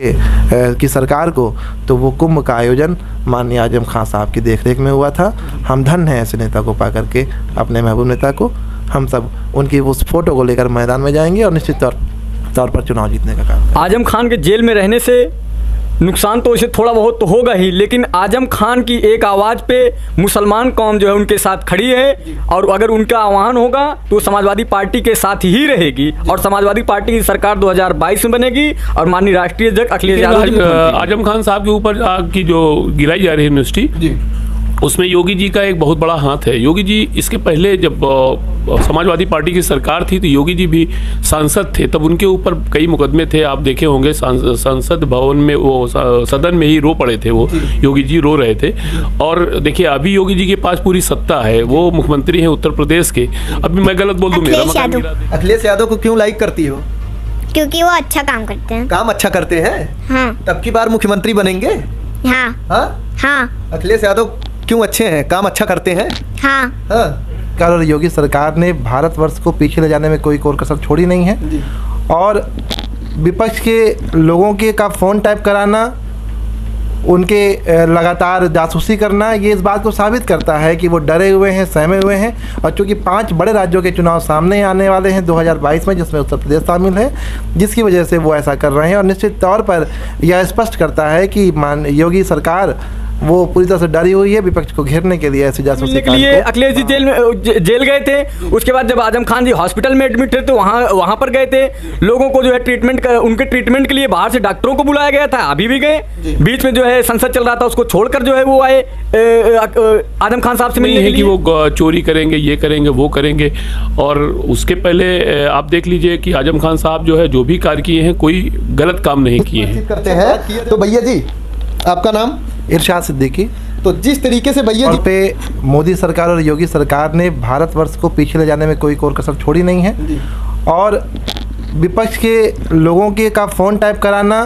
की सरकार को, तो वो कुंभ का आयोजन माननीय आजम खान साहब की देखरेख में हुआ था। हम धन्य हैं ऐसे नेता को पा करके, अपने महबूब नेता को। हम सब उनकी उस फोटो को लेकर मैदान में जाएंगे और निश्चित तौर पर चुनाव जीतने का काम। आजम खान के जेल में रहने से नुकसान तो इसे थोड़ा बहुत तो होगा ही, लेकिन आजम खान की एक आवाज़ पे मुसलमान कौम जो है उनके साथ खड़ी है, और अगर उनका आह्वान होगा तो समाजवादी पार्टी के साथ ही रहेगी, और समाजवादी पार्टी की सरकार 2022 में बनेगी और माननीय राष्ट्रीय अध्यक्ष अखिलेश यादव। आजम खान साहब के ऊपर की जो गिराई जा रही है यूनिवर्सिटी, उसमें योगी जी का एक बहुत बड़ा हाथ है। योगी जी इसके पहले जब समाजवादी पार्टी की सरकार थी तो योगी जी भी सांसद थे, तब उनके ऊपर कई मुकदमे थे। आप देखे होंगे संसद भवन में, वो सदन में ही रो पड़े थे, वो योगी जी रो रहे थे। और देखिए अभी योगी जी के पास पूरी सत्ता है, वो मुख्यमंत्री हैं उत्तर प्रदेश के। अभी मैं गलत बोल दूं, मेरा अखिलेश यादव को क्यों लाइक करती हो? क्योंकि वो अच्छा काम करते हैं। काम अच्छा करते हैं? हाँ। तब की बार मुख्यमंत्री बनेंगे? हाँ। हाँ? हाँ। अखिलेश यादव क्यों अच्छे हैं, काम अच्छा करते हैं? हाँ। हाँ। और योगी सरकार ने भारतवर्ष को पीछे ले जाने में कोई कोर कसर छोड़ी नहीं है। और विपक्ष के लोगों के का फ़ोन टैप कराना, उनके लगातार जासूसी करना, ये इस बात को साबित करता है कि वो डरे हुए हैं, सहमे हुए हैं। और चूँकि 5 बड़े राज्यों के चुनाव सामने आने वाले हैं 2022 में, जिसमें उत्तर प्रदेश शामिल है, जिसकी वजह से वो ऐसा कर रहे हैं। और निश्चित तौर पर यह स्पष्ट करता है कि योगी सरकार वो पूरी तरह से डरी हुई है विपक्ष को घेरने के लिए, ऐसे जासूसी के लिए। अखिलेश जी जेल गए थे, उसके बाद जब आजम खान जी हॉस्पिटल में एडमिट थे तो वहाँ पर गए थे। लोगों को जो है उनके ट्रीटमेंट के लिए बाहर से डॉक्टरों को बुलाया गया था, अभी भी गए। बीच में जो है संसद चल रहा था, उसको छोड़कर जो है वो आए आजम खान साहब से मिलने के लिए। कि वो चोरी करेंगे, ये करेंगे, वो करेंगे। और उसके पहले आप देख लीजिए कि आजम खान साहब जो है जो भी कार्य किए हैं, कोई गलत काम नहीं किए हैं। तो भैया जी आपका नाम? इरशाद सिद्दीकी। तो जिस तरीके से भैया जी पे मोदी सरकार और योगी सरकार ने भारतवर्ष को पीछे ले जाने में कोई कोर कसर छोड़ी नहीं है। और विपक्ष के लोगों के का फ़ोन टैप कराना,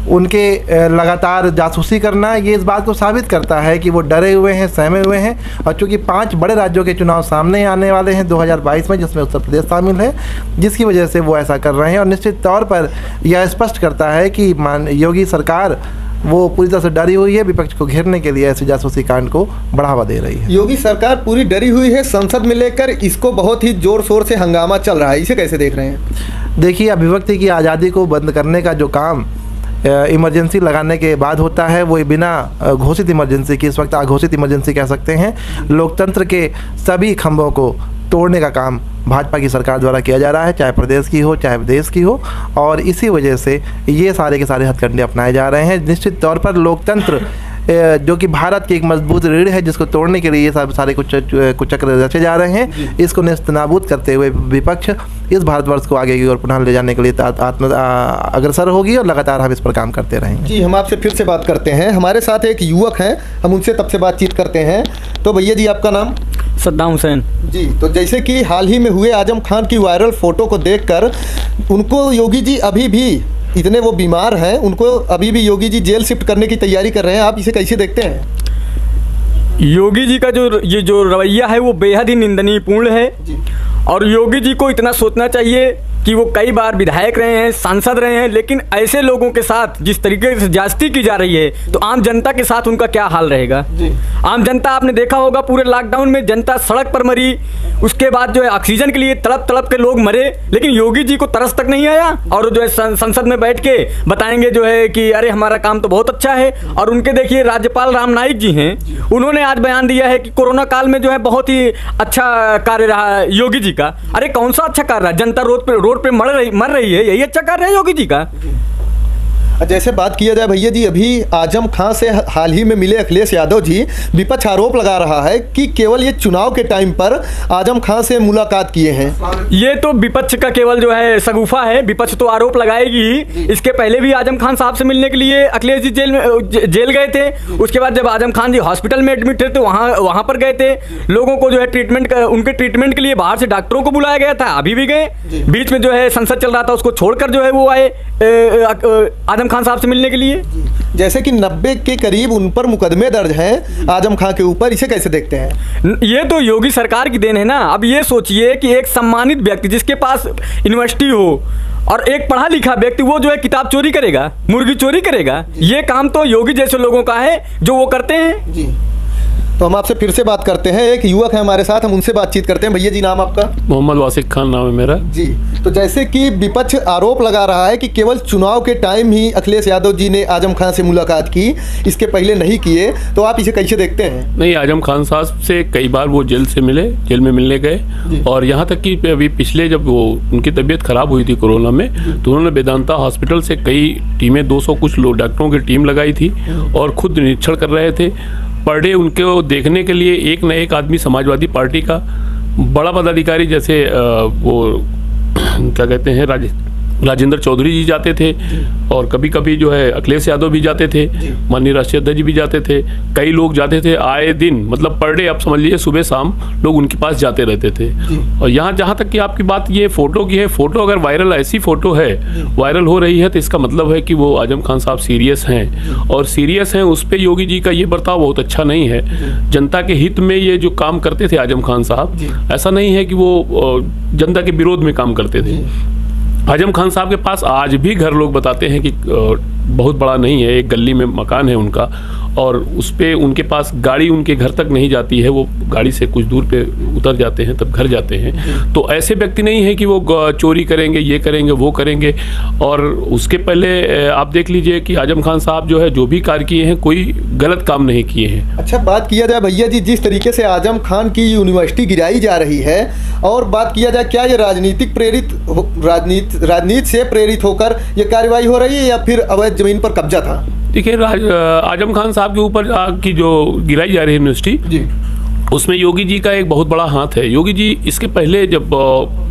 उनके लगातार जासूसी करना, ये इस बात को साबित करता है कि वो डरे हुए हैं, सहमे हुए हैं। और चूँकि 5 बड़े राज्यों के चुनाव सामने आने वाले हैं 2022 में, जिसमें उत्तर प्रदेश शामिल है, जिसकी वजह से वो ऐसा कर रहे हैं। और निश्चित तौर पर यह स्पष्ट करता है कि योगी सरकार वो पूरी तरह से डरी हुई है विपक्ष को घेरने के लिए, ऐसे जासूसी कांड को बढ़ावा दे रही है। योगी सरकार पूरी डरी हुई है, संसद में लेकर इसको बहुत ही जोर शोर से हंगामा चल रहा है, इसे कैसे देख रहे हैं? देखिए, अभिव्यक्ति की आज़ादी को बंद करने का जो काम इमरजेंसी लगाने के बाद होता है, वो बिना घोषित इमरजेंसी की, इस वक्त अघोषित इमरजेंसी कह सकते हैं, लोकतंत्र के सभी खंभों को तोड़ने का काम भाजपा की सरकार द्वारा किया जा रहा है, चाहे प्रदेश की हो चाहे विदेश की हो। और इसी वजह से ये सारे के सारे हथकंडे अपनाए जा रहे हैं। निश्चित तौर पर लोकतंत्र जो कि भारत की एक मजबूत रीढ़ है, जिसको तोड़ने के लिए ये सारे कुछ चक्र रचे जा रहे हैं, इसको नेस्तनाबूद करते हुए विपक्ष इस भारतवर्ष को आगे की ओर पुनः ले जाने के लिए अग्रसर होगी, और लगातार हम इस पर काम करते रहेंगे। जी, हम आपसे फिर से बात करते हैं। हमारे साथ एक युवक हैं, हम उनसे तब से बातचीत करते हैं। तो भैया जी आपका नाम? सद्दाम हुसैन जी। तो जैसे कि हाल ही में हुए आजम खान की वायरल फ़ोटो को देखकर उनको योगी जी अभी भी इतने वो बीमार हैं, उनको अभी भी योगी जी जेल शिफ्ट करने की तैयारी कर रहे हैं, आप इसे कैसे देखते हैं? योगी जी का जो रवैया है वो बेहद ही निंदनीय पूर्ण है। और योगी जी को इतना सोचना चाहिए कि वो कई बार विधायक रहे हैं, सांसद रहे हैं, लेकिन ऐसे लोगों के साथ जिस तरीके से ज्यादती की जा रही है, तो आम जनता के साथ उनका क्या हाल रहेगा? आम जनता, आपने देखा होगा पूरे लॉकडाउन में जनता सड़क पर मरी, उसके बाद जो है ऑक्सीजन के लिए तड़प तड़प के लोग मरे, लेकिन योगी जी को तरस तक नहीं आया। और जो है संसद में बैठ के बताएंगे जो है कि अरे हमारा काम तो बहुत अच्छा है। और उनके देखिए राज्यपाल राम नाईक जी हैं, उन्होंने आज बयान दिया है कि कोरोना काल में जो है बहुत ही अच्छा कार्य रहा योगी जी का। अरे कौन सा अच्छा कार्य रहा? जनता रोड पे मर रही है, यही अच्छा कार्य है योगी जी का। जैसे बात किया जाए भैया जी, अभी आजम खान से हाल ही में मिले अखिलेश यादव जी, विपक्ष आरोप लगा रहा है कि केवल ये चुनाव के टाइम पर आजम खान से मुलाकात किए हैं। ये तो विपक्ष का केवल जो है सगुफा है, विपक्ष तो आरोप लगाएगी ही। इसके पहले भी आजम खान साहब से मिलने के लिए अखिलेश जी जेल गए थे, उसके बाद जब आजम खान जी हॉस्पिटल में एडमिट थे तो वहाँ पर गए थे। लोगों को जो है उनके ट्रीटमेंट के लिए बाहर से डॉक्टरों को बुलाया गया था, अभी भी गए। बीच में जो है संसद चल रहा था, उसको छोड़कर जो है वो आए आजम खान साहब से मिलने के लिए। जैसे कि 90 के करीब उन पर मुकदमे दर्ज हैं आजम खान के ऊपर, इसे कैसे देखते हैं? ये तो योगी सरकार की देन है ना। अब ये सोचिए कि एक सम्मानित व्यक्ति जिसके पास यूनिवर्सिटी हो और एक पढ़ा लिखा व्यक्ति वो जो है किताब चोरी करेगा, मुर्गी चोरी करेगा? ये काम तो योगी जैसे लोगों का है जो वो करते हैं। जी, तो हम आपसे फिर से बात करते हैं। एक युवक है हमारे साथ, हम उनसे बातचीत करते हैं। भैया जी, नाम आपका? मोहम्मद वासिक खान नाम है मेरा। जी, तो जैसे कि विपक्ष आरोप लगा रहा है कि केवल चुनाव के टाइम ही अखिलेश यादव जी ने आजम खान से मुलाकात की, इसके पहले नहीं किए, तो आप इसे कैसे देखते हैं? नहीं, आजम खान साहब से कई बार वो जेल से मिले, जेल में मिलने गए, और यहाँ तक कि अभी पिछले जब वो उनकी तबीयत खराब हुई थी कोरोना में, तो उन्होंने वेदांता हॉस्पिटल से कई टीमें 200 कुछ लोग डॉक्टरों की टीम लगाई थी और खुद निरीक्षण कर रहे थे। पर डे उनको देखने के लिए एक न एक आदमी समाजवादी पार्टी का बड़ा पदाधिकारी, जैसे वो क्या कहते हैं राजेंद्र चौधरी जी जाते थे, और कभी कभी जो है अखिलेश यादव भी जाते थे, माननीय राष्ट्रीय अध्यक्ष जी भी जाते थे, कई लोग जाते थे आए दिन, मतलब पर डे आप समझ लीजिए सुबह शाम लोग उनके पास जाते रहते थे। और यहाँ जहाँ तक कि आपकी बात ये फ़ोटो की है, फ़ोटो अगर वायरल, ऐसी फ़ोटो है वायरल हो रही है, तो इसका मतलब है कि वो आजम खान साहब सीरियस हैं, और सीरियस हैं उस पर योगी जी का ये बर्ताव बहुत अच्छा नहीं है। जनता के हित में ये जो काम करते थे आजम खान साहब, ऐसा नहीं है कि वो जनता के विरोध में काम करते थे। आजम खान साहब के पास आज भी घर लोग बताते हैं कि बहुत बड़ा नहीं है, एक गली में मकान है उनका, और उस पे उनके पास गाड़ी उनके घर तक नहीं जाती है, वो गाड़ी से कुछ दूर पे उतर जाते हैं तब घर जाते हैं। तो ऐसे व्यक्ति नहीं है कि वो चोरी करेंगे, ये करेंगे, वो करेंगे। और उसके पहले आप देख लीजिए कि आजम खान साहब जो है जो भी कार्य किए हैं, कोई गलत काम नहीं किए हैं। अच्छा, बात किया जाए भैया जी, जिस तरीके से आजम खान की यूनिवर्सिटी गिराई जा रही है, और बात किया जाए क्या ये राजनीतिक प्रेरित, राजनीति से प्रेरित होकर ये कार्रवाई हो रही है या फिर अवैध जमीन पर कब्जा था? देखिए, आजम खान साहब के ऊपर की जो गिराई जा रही है यूनिवर्सिटी, उसमें योगी जी का एक बहुत बड़ा हाथ है। योगी जी इसके पहले जब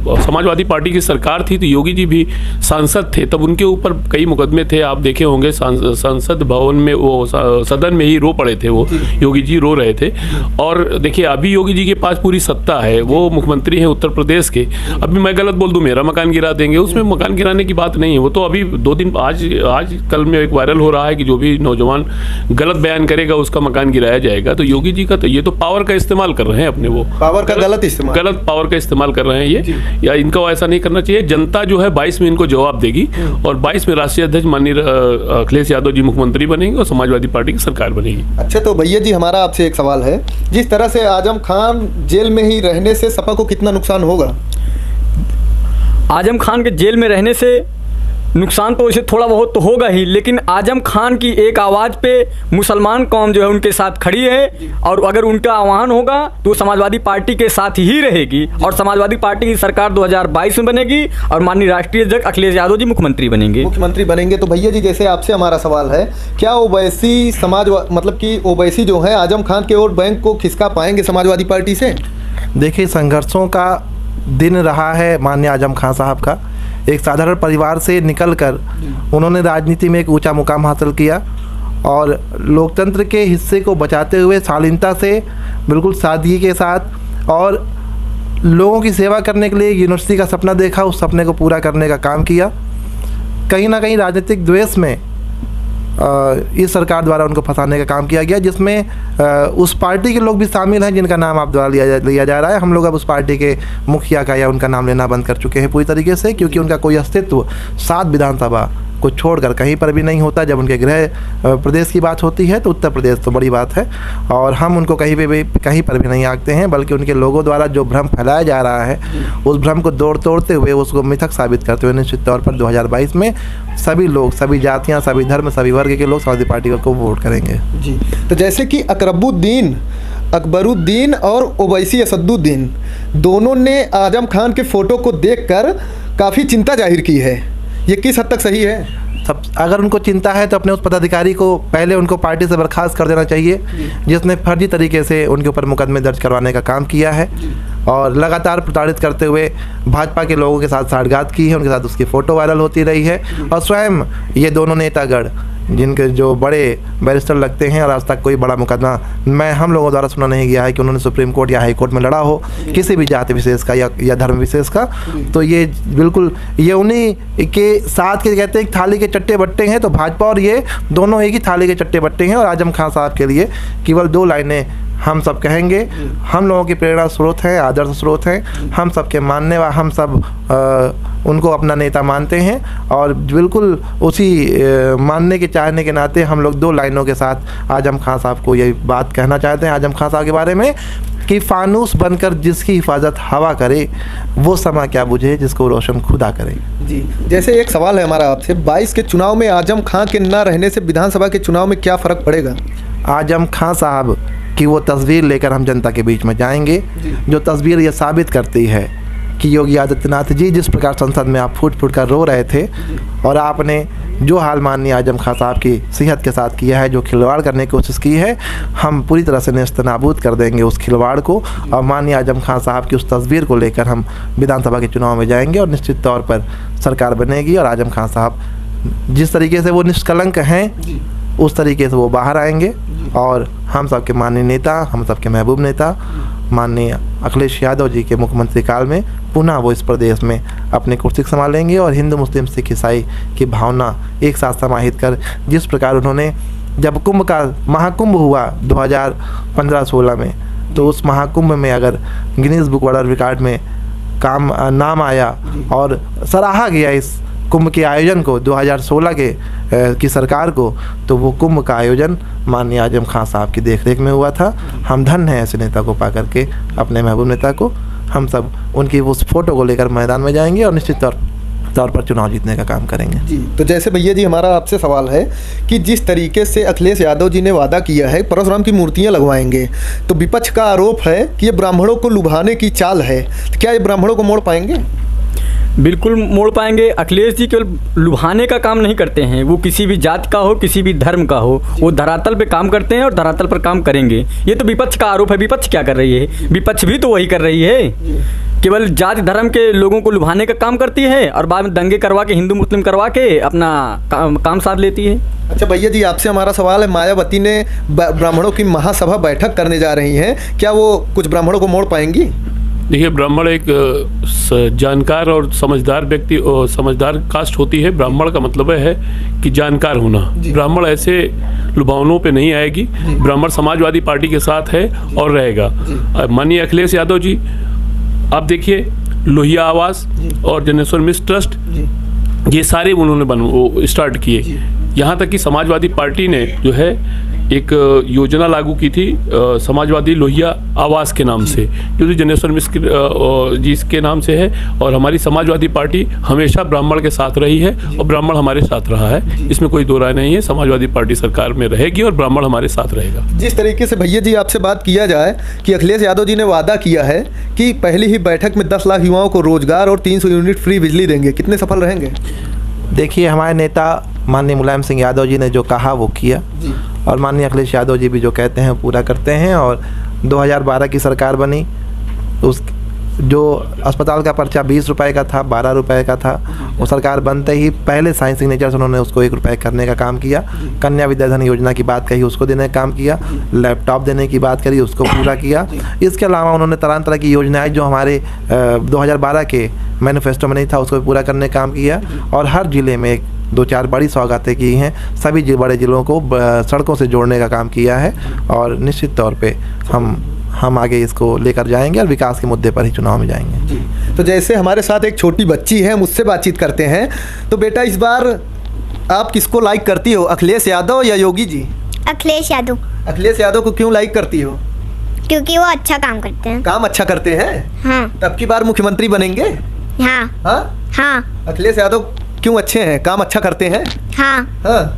समाजवादी पार्टी की सरकार थी तो योगी जी भी सांसद थे, तब उनके ऊपर कई मुकदमे थे। आप देखे होंगे संसद भवन में, वो सदन में ही रो पड़े थे, वो योगी जी रो रहे थे। और देखिए, अभी योगी जी के पास पूरी सत्ता है, वो मुख्यमंत्री हैं उत्तर प्रदेश के। अभी मैं गलत बोल दूं मेरा मकान गिरा देंगे, उसमें मकान गिराने की बात नहीं है। वो तो अभी 2 दिन आज कल में एक वायरल हो रहा है कि जो भी नौजवान गलत बयान करेगा उसका मकान गिराया जाएगा। तो योगी जी का तो ये तो पावर का इस्तेमाल कर रहे हैं, अपने वो पावर का गलत पावर का इस्तेमाल कर रहे हैं ये, या इनका ऐसा नहीं करना चाहिए। जनता जो है 22 में इनको जवाब देगी, और 22 में राष्ट्रीय अध्यक्ष माननीय अखिलेश यादव जी मुख्यमंत्री बनेंगे और समाजवादी पार्टी की सरकार बनेगी। अच्छा, तो भैया जी, हमारा आपसे एक सवाल है, जिस तरह से आजम खान जेल में ही रहने से सपा को कितना नुकसान होगा? आजम खान के जेल में रहने से नुकसान तो इसे थोड़ा बहुत तो होगा ही, लेकिन आजम खान की एक आवाज़ पे मुसलमान कौम जो है उनके साथ खड़ी है, और अगर उनका आह्वान होगा तो समाजवादी पार्टी के साथ ही रहेगी, और समाजवादी पार्टी की सरकार 2022 में बनेगी, और माननीय राष्ट्रीय अध्यक्ष अखिलेश यादव जी मुख्यमंत्री बनेंगे। तो भैया जी, जैसे आपसे हमारा सवाल है, क्या ओवैसी समाज, मतलब कि ओवैसी जो है आजम खान के वोट बैंक को खिसका पाएंगे समाजवादी पार्टी से? देखिए, संघर्षों का दिन रहा है माननीय आजम खान साहब का। एक साधारण परिवार से निकलकर उन्होंने राजनीति में एक ऊंचा मुकाम हासिल किया, और लोकतंत्र के हिस्से को बचाते हुए शालीनता से, बिल्कुल सादगी के साथ, और लोगों की सेवा करने के लिए यूनिवर्सिटी का सपना देखा, उस सपने को पूरा करने का काम किया। कहीं ना कहीं राजनीतिक द्वेष में इस सरकार द्वारा उनको फंसाने का काम किया गया, जिसमें उस पार्टी के लोग भी शामिल हैं जिनका नाम आप द्वारा लिया जा रहा है। हम लोग अब उस पार्टी के मुखिया का या उनका नाम लेना बंद कर चुके हैं पूरी तरीके से, क्योंकि उनका कोई अस्तित्व 7 विधानसभा को छोड़कर कहीं पर भी नहीं होता। जब उनके गृह प्रदेश की बात होती है तो उत्तर प्रदेश तो बड़ी बात है, और हम उनको कहीं पर भी नहीं आंकते हैं, बल्कि उनके लोगों द्वारा जो भ्रम फैलाया जा रहा है उस भ्रम को तोड़ते हुए, उसको मिथक साबित करते हुए निश्चित तौर पर 2022 में सभी लोग, सभी जातियाँ, सभी धर्म, सभी वर्ग के लोग समाजवादी पार्टी को वोट करेंगे। जी, तो जैसे कि अकबरुद्दीन और ओवैसी असदुद्दीन दोनों ने आजम खान के फ़ोटो को देखकर काफ़ी चिंता जाहिर की है, ये किस हद तक सही है? सब, अगर उनको चिंता है तो अपने उस पदाधिकारी को पहले उनको पार्टी से बर्खास्त कर देना चाहिए, जिसने फर्जी तरीके से उनके ऊपर मुकदमे दर्ज करवाने का काम किया है, और लगातार प्रताड़ित करते हुए भाजपा के लोगों के साथ साठगांठ की है, उनके साथ उसकी फ़ोटो वायरल होती रही है। और स्वयं ये दोनों नेतागढ़, जिनके जो बड़े बैरिस्टर लगते हैं, और आज तक कोई बड़ा मुकदमा हम लोगों द्वारा सुना नहीं गया है कि उन्होंने सुप्रीम कोर्ट या हाई कोर्ट में लड़ा हो किसी भी जाति विशेष का या धर्म विशेष का। तो ये बिल्कुल ये उन्हीं के साथ के कहते हैं थाली के चट्टे बट्टे हैं, तो भाजपा और ये दोनों एक ही थाली के चट्टे बट्टे हैं। और आजम खान साहब के लिए केवल 2 लाइनें हम सब कहेंगे, हम लोगों की प्रेरणा स्रोत हैं, आदर्श स्रोत हैं, हम सबके मानने वाले, हम सब उनको अपना नेता मानते हैं और बिल्कुल उसी मानने के चाहने के नाते हम लोग 2 लाइनों के साथ आजम खान साहब को यही बात कहना चाहते हैं आजम खान साहब के बारे में कि फानूस बनकर जिसकी हिफाजत हवा करे, वो समा क्या बुझे जिसको रोशन खुदा करे। जी, जैसे एक सवाल है हमारा आपसे, 22 के चुनाव में आजम खान के ना रहने से विधानसभा के चुनाव में क्या फ़र्क पड़ेगा? आजम खान साहब की वो तस्वीर लेकर हम जनता के बीच में जाएंगे, जो तस्वीर ये साबित करती है कि योगी आदित्यनाथ जी जिस प्रकार संसद में आप फूट फूट कर रो रहे थे और आपने जो हाल माननीय आजम खान साहब की सेहत के साथ किया है, जो खिलवाड़ करने की कोशिश की है, हम पूरी तरह से नेस्तनाबूद कर देंगे उस खिलवाड़ को और माननीय आजम खान साहब की उस तस्वीर को लेकर हम विधानसभा के चुनाव में जाएंगे और निश्चित तौर पर सरकार बनेगी और आजम खान साहब जिस तरीके से वो निष्कलंक हैं उस तरीके से वो बाहर आएंगे और हम सबके माननीय नेता, हम सबके महबूब नेता माननीय अखिलेश यादव जी के मुख्यमंत्री काल में पुनः वो इस प्रदेश में अपनी कुर्सी संभालेंगे और हिंदू मुस्लिम सिख ईसाई की भावना एक साथ समाहित कर, जिस प्रकार उन्होंने जब कुंभ का महाकुंभ हुआ 2015-16 में, तो उस महाकुंभ में अगर गिनीज बुक वर्ल्ड रिकॉर्ड में नाम आया और सराहा गया इस कुंभ के आयोजन को 2016 की सरकार को, तो वो कुंभ का आयोजन माननीय आजम खान साहब की देखरेख में हुआ था। हम धन्य हैं ऐसे नेता को पा करके, अपने महबूब नेता को। हम सब उनकी उस फोटो को लेकर मैदान में जाएंगे और निश्चित तौर पर चुनाव जीतने का काम करेंगे। जी, तो जैसे भैया जी हमारा आपसे सवाल है कि जिस तरीके से अखिलेश यादव जी ने वादा किया है परशुराम की मूर्तियां लगवाएंगे, तो विपक्ष का आरोप है कि ये ब्राह्मणों को लुभाने की चाल है, तो क्या ये ब्राह्मणों को मोड़ पाएंगे? बिल्कुल मोड़ पाएंगे। अखिलेश जी केवल लुभाने का काम नहीं करते हैं, वो किसी भी जात का हो, किसी भी धर्म का हो, वो धरातल पे काम करते हैं और धरातल पर काम करेंगे। ये तो विपक्ष का आरोप है। विपक्ष क्या कर रही है? विपक्ष भी तो वही कर रही है, केवल जाति धर्म के लोगों को लुभाने का काम करती है और बाद में दंगे करवा के, हिंदू मुस्लिम करवा के अपना काम साध लेती है। अच्छा भैया जी, आपसे हमारा सवाल है, मायावती ने ब्राह्मणों की महासभा बैठक करने जा रही हैं, क्या वो कुछ ब्राह्मणों को मोड़ पाएंगी? देखिए, ब्राह्मण एक जानकार और समझदार व्यक्ति और समझदार कास्ट होती है। ब्राह्मण का मतलब है कि जानकार होना। ब्राह्मण ऐसे लुभावनों पे नहीं आएगी। ब्राह्मण समाजवादी पार्टी के साथ है और रहेगा। माननीय अखिलेश यादव जी, आप देखिए, लोहिया आवास और जनेश्वर मिश्र ट्रस्ट, ये सारे उन्होंने स्टार्ट किए। यहाँ तक कि समाजवादी पार्टी ने जो है एक योजना लागू की थी समाजवादी लोहिया आवास के नाम से, जो जनेश्वर मिश्र जी के नाम से है। और हमारी समाजवादी पार्टी हमेशा ब्राह्मण के साथ रही है और ब्राह्मण हमारे साथ रहा है, इसमें कोई दो राय नहीं है। समाजवादी पार्टी सरकार में रहेगी और ब्राह्मण हमारे साथ रहेगा। जिस तरीके से भैया जी आपसे बात किया जाए कि अखिलेश यादव जी ने वादा किया है कि पहली ही बैठक में 10 लाख युवाओं को रोजगार और 300 यूनिट फ्री बिजली देंगे, कितने सफल रहेंगे? देखिए, हमारे नेता माननीय मुलायम सिंह यादव जी ने जो कहा वो किया और माननीय अखिलेश यादव जी भी जो कहते हैं पूरा करते हैं। और 2012 की सरकार बनी, उस जो अस्पताल का पर्चा 20 रुपए का था, 12 रुपए का था, वो सरकार बनते ही पहले साइन सिग्नेचर से उन्होंने उसको 1 रुपये करने का काम किया। कन्या विद्याधन योजना की बात कही, उसको देने का काम किया। लैपटॉप देने की बात करी, उसको पूरा किया। इसके अलावा उन्होंने तरह तरह की योजनाएं जो हमारे 2012 के मैनिफेस्टो में नहीं था, उसको पूरा करने का काम किया। और हर ज़िले में 2-4 बड़ी सौगातें की हैं, सभी बड़े ज़िलों को सड़कों से जोड़ने का काम किया है। और निश्चित तौर पे हम आगे इसको लेकर जाएंगे और विकास के मुद्दे पर ही चुनाव में जाएंगे। तो जैसे हमारे साथ एक छोटी बच्ची है, मुझसे बातचीत करते हैं। तो बेटा, इस बार आप किसको लाइक करती हो, अखिलेश यादव या योगी जी? अखिलेश यादव। अखिलेश यादव को क्यों लाइक करती हो? क्योंकि वो अच्छा काम करते हैं। काम अच्छा करते हैं? हाँ। तब की बार मुख्यमंत्री बनेंगे? हाँ। हाँ। हाँ। अखिलेश यादव क्यों अच्छे हैं, काम अच्छा करते हैं? हाँ। हाँ।